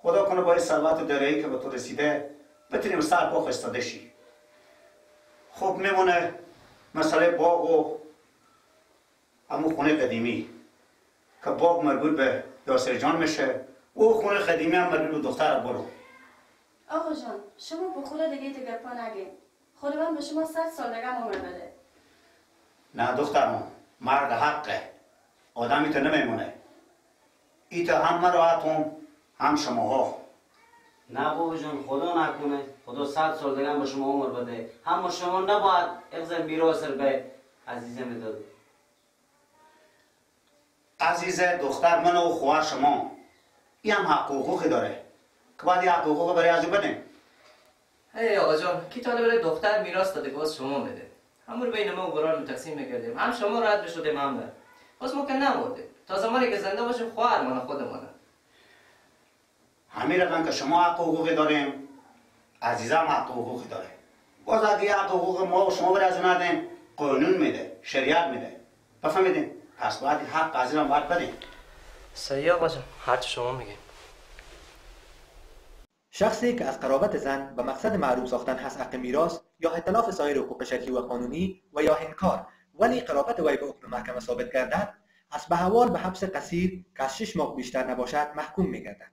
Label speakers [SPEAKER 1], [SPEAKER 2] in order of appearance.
[SPEAKER 1] خدا کنه با این ثروت دارایی که به تو رسیده بتونیم سر پا ایستاده شی. خب میمونه مسئله باغ و همون خونه قدیمی که باغ مربوط به یاسر جان میشه و خونه قدیمی هم مربوط به دختر برو.
[SPEAKER 2] آقا جان شما به خدا دیگه گپا نگین. خداوند به شما 100 سال دیگه عمر بده.
[SPEAKER 1] نه دخترم، مرد حقه، آدمی تو نمیمونه. ایتا هم مراحتون هم شماها.
[SPEAKER 3] نه بابا جان خدا نکنه، خدا 100 سال دیگه به شما عمر بده. هم شما نباید اغز میراث به عزیزه میداد.
[SPEAKER 1] عزیزه دختر من و خواهر شما این هم حق و حقوقی داره که باید حق و حقوق برای ازو بدیم.
[SPEAKER 4] ای آقا جان کی تا برای دختر میراث داده باز شما بده. همون بین ما و بران تقسیم میکردیم، هم شما راحت بشدیم هم نه. باز ما که نمورده تا زمانی که زنده باشیم خواهر من خودمونه.
[SPEAKER 1] همین رقم که شما حق و حقوقی داریم عزیزه هم حق و حقوقی داره. باز اگه حق و حقوق ما و شما برای ازو ندیم قانون میده، شریعت میده. بفهمیدین؟ پس باید حق عزیزه هم باید بدیم.
[SPEAKER 4] صحیح آقا جان، هر چی شما میگین.
[SPEAKER 5] شخصی که از قرابت زن و مقصد معروف ساختن هست حق میراث یا اختلاف سایر حقوق شرعی و قانونی و یا انکار ولی قرابت وی به حکم محکمه ثابت گردد، از به حوال به حبس قصیر که از 6 ماه بیشتر نباشد محکوم می‌گردد.